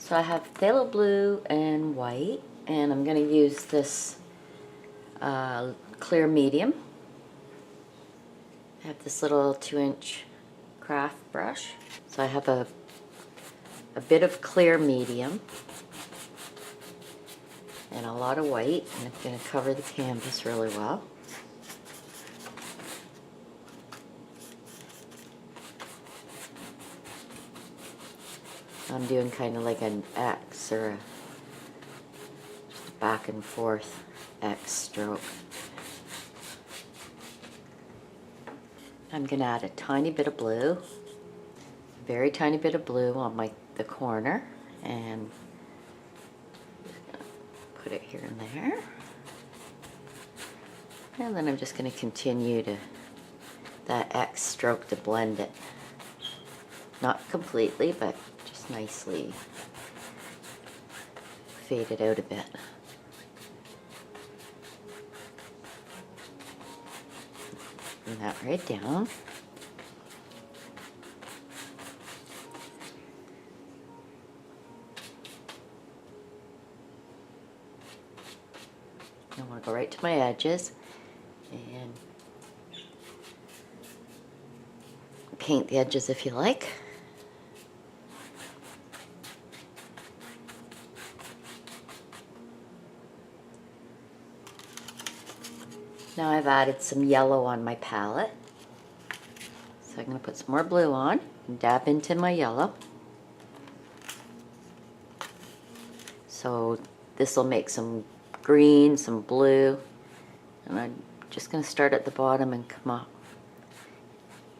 So I have phthalo blue and white, and I'm going to use this clear medium. I have this little 2-inch craft brush. So I have a bit of clear medium and a lot of white, and it's going to cover the canvas really well. I'm doing kind of like an X or just a back and forth X stroke. I'm going to add a tiny bit of blue, a very tiny bit of blue on the corner, and put it here and there. And then I'm just going to continue to that X stroke to blend it. Not completely, but just nicely fade it out a bit. Bring that right down. I want to go right to my edges and paint the edges if you like. Now I've added some yellow on my palette. So I'm going to put some more blue on and dab into my yellow. So this will make some green, some blue. And I'm just going to start at the bottom and come up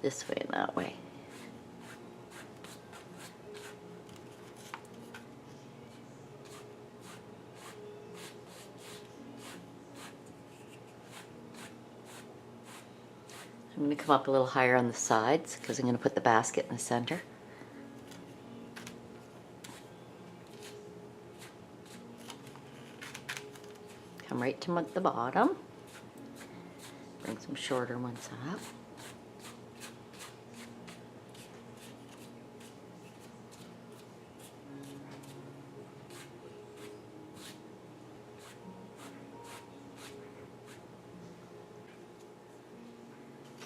this way and that way. I'm going to come up a little higher on the sides because I'm going to put the basket in the center. Come right to the bottom. Bring some shorter ones up.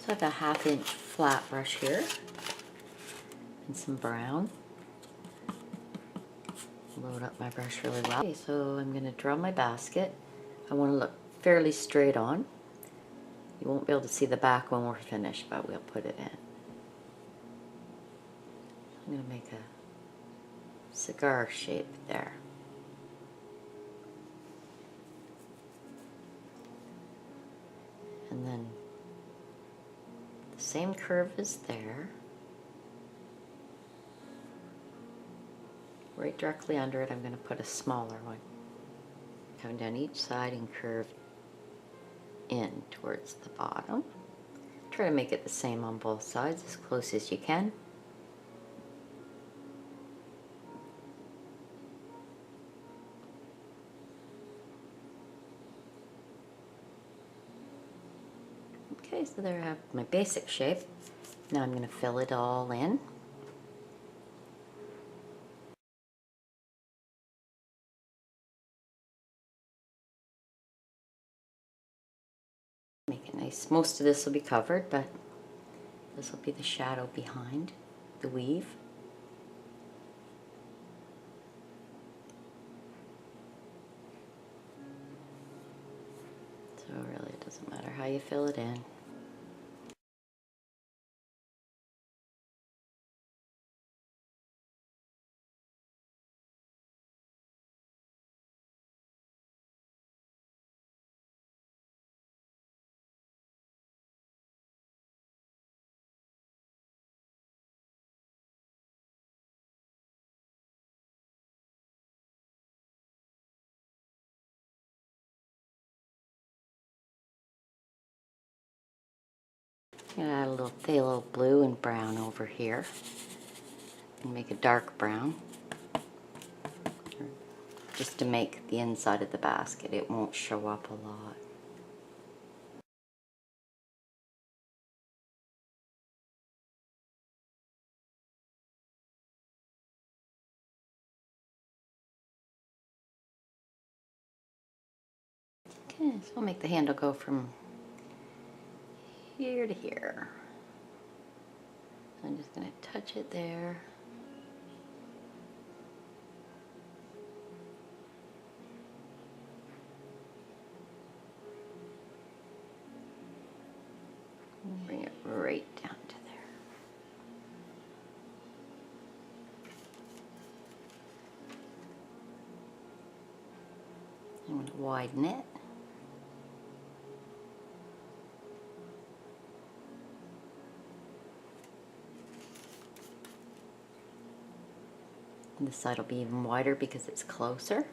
So I've got a 1/2 inch flat brush here and some brown. Load up my brush really well. Okay, so I'm going to draw my basket. I want to look fairly straight on. You won't be able to see the back when we're finished, but we'll put it in. I'm going to make a cigar shape there. And then the same curve is there. Right directly under it, I'm going to put a smaller one. Come down each side and curve in towards the bottom. Try to make it the same on both sides as close as you can. Okay, so there I have my basic shape. Now I'm going to fill it all in. Make it nice. Most of this will be covered, but this will be the shadow behind the weave. So really it doesn't matter how you fill it in. I'm gonna add a little phthalo blue and brown over here and make a dark brown just to make the inside of the basket. It won't show up a lot. Yeah, so we'll make the handle go from here to here. I'm just going to touch it there. Bring it right down to there. I'm going to widen it. And this side will be even wider because it's closer.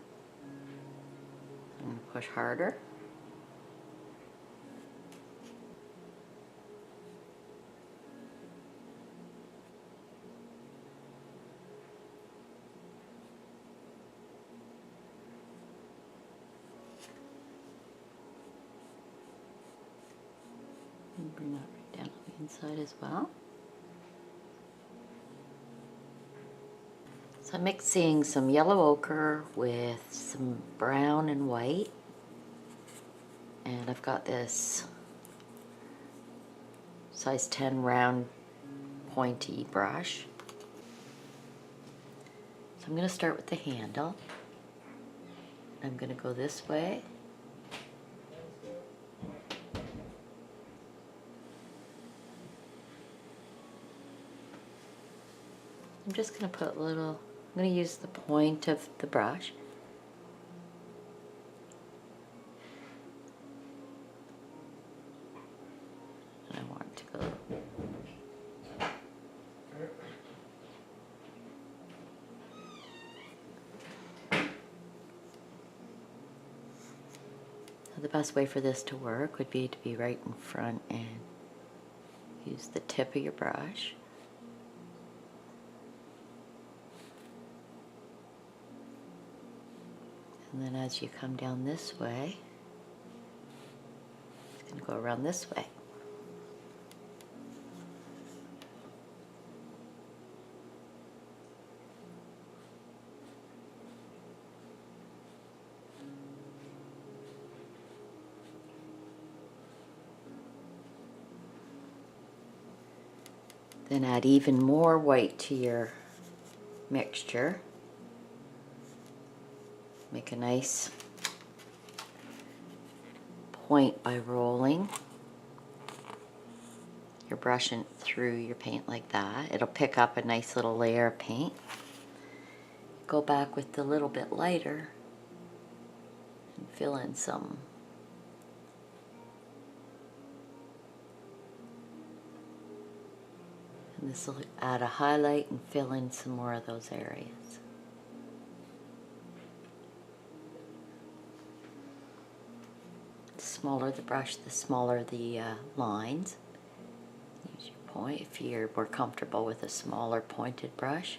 I'm going to push harder. And bring that right down on the inside as well. So I'm mixing some yellow ochre with some brown and white. And I've got this size 10 round pointy brush. So I'm going to start with the handle. I'm going to go this way. I'm just going to put a little, I'm going to use the point of the brush. And I want it to go. So the best way for this to work would be to be right in front and use the tip of your brush. And then as you come down this way, it's going to go around this way. Then add even more white to your mixture. Make a nice point by rolling your brush through your paint like that. It'll pick up a nice little layer of paint. Go back with the little bit lighter and fill in some. And this will add a highlight and fill in some more of those areas. The smaller the brush, the smaller the lines. Use your point if you're more comfortable with a smaller pointed brush.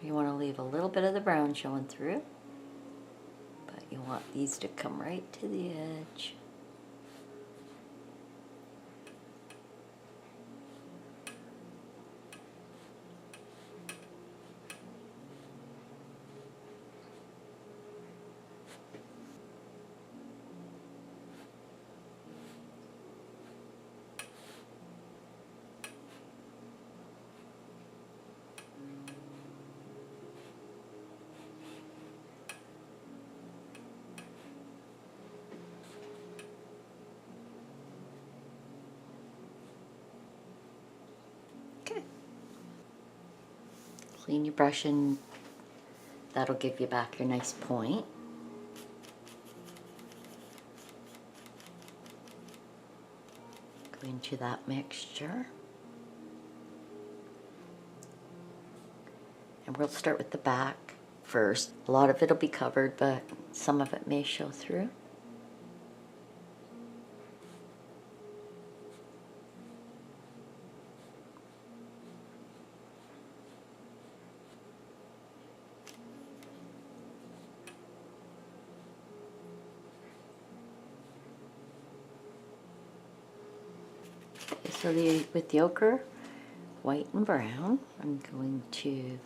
You want to leave a little bit of the brown showing through, but you want these to come right to the edge. Okay. Clean your brush and that'll give you back your nice point. Go into that mixture. And we'll start with the back first. A lot of it'll be covered, but some of it may show through. Okay, so with the ochre, white and brown, I'm going to,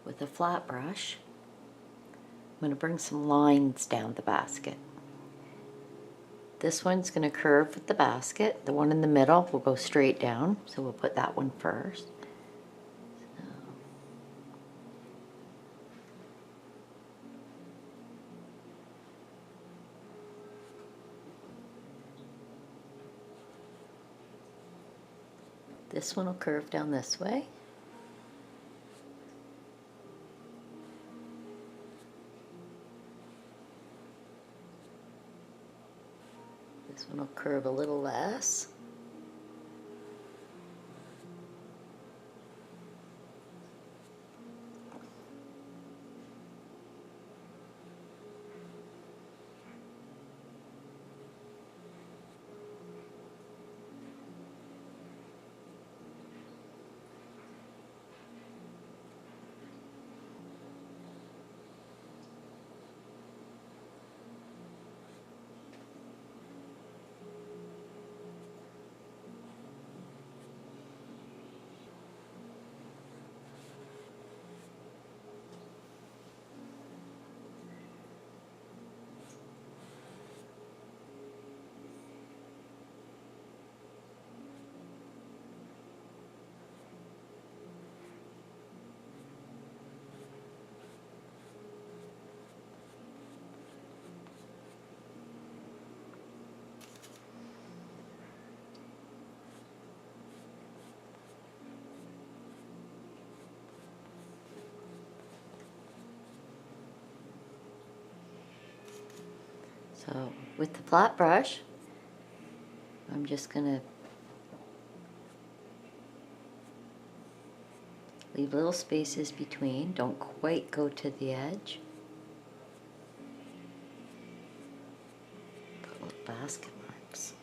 with a flat brush, I'm going to bring some lines down the basket. This one's going to curve with the basket. The one in the middle will go straight down, so we'll put that one first. So. This one will curve down this way. This one will curve a little less. So with the flat brush, I'm just going to leave little spaces between. Don't quite go to the edge. Put little basket marks.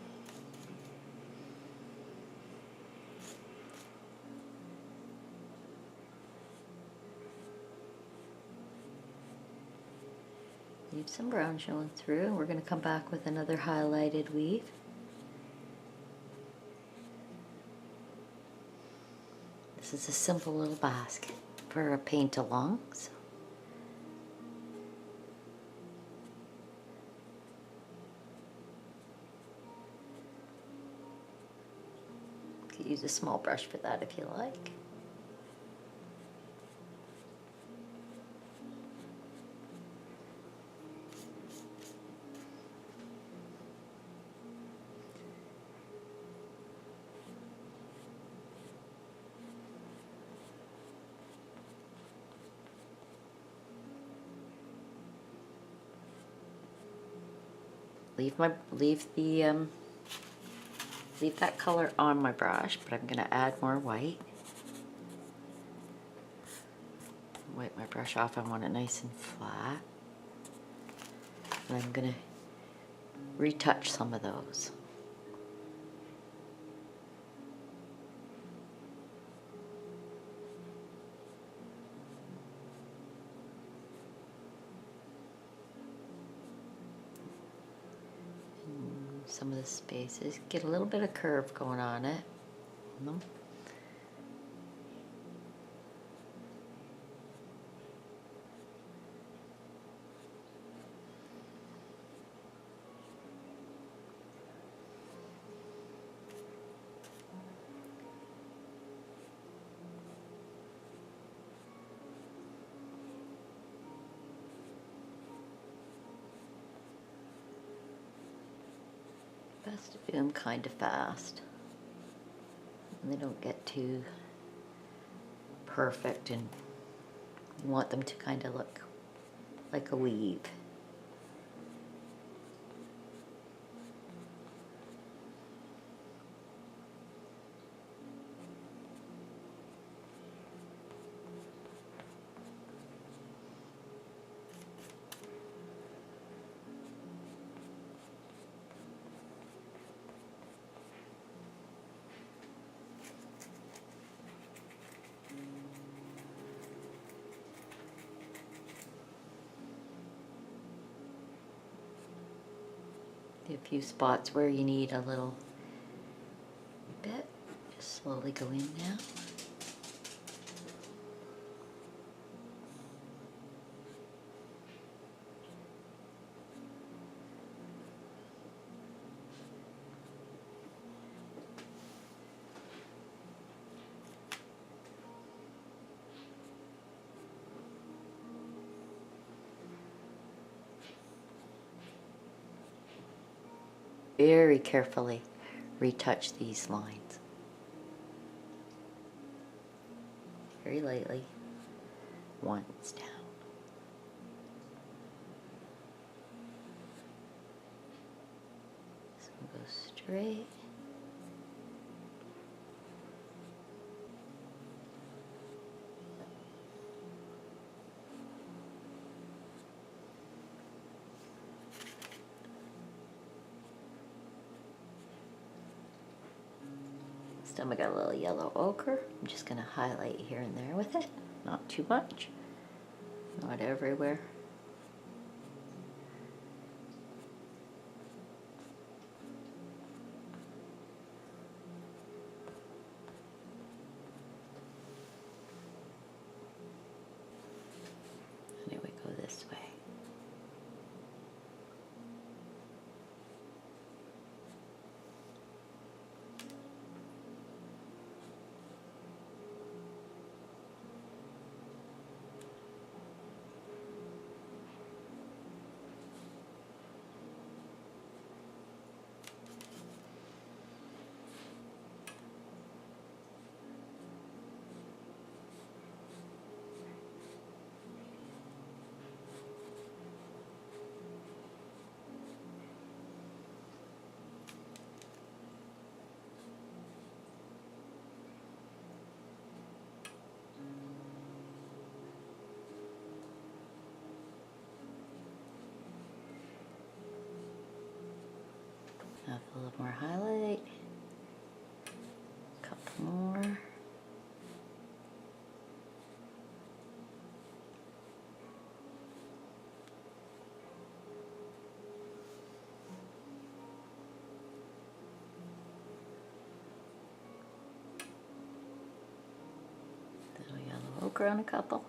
Leave some brown showing through, and we're going to come back with another highlighted weave. This is a simple little basket for a paint along. So. You could use a small brush for that if you like. Leave that color on my brush, but I'm going to add more white. Wipe my brush off. I want it nice and flat. And I'm going to retouch some of those. Some of the spaces, get a little bit of curve going on it. Best to do them kind of fast, and they don't get too perfect, and you want them to kind of look like a weave. See a few spots where you need a little bit. Just slowly go in now. Very carefully retouch these lines. Very lightly, once down. This one goes straight. I got a little yellow ochre. I'm just going to highlight here and there with it. Not too much. Not everywhere. And here we go this way. Have a little more highlight, a couple more. Little yellow ochre on a couple.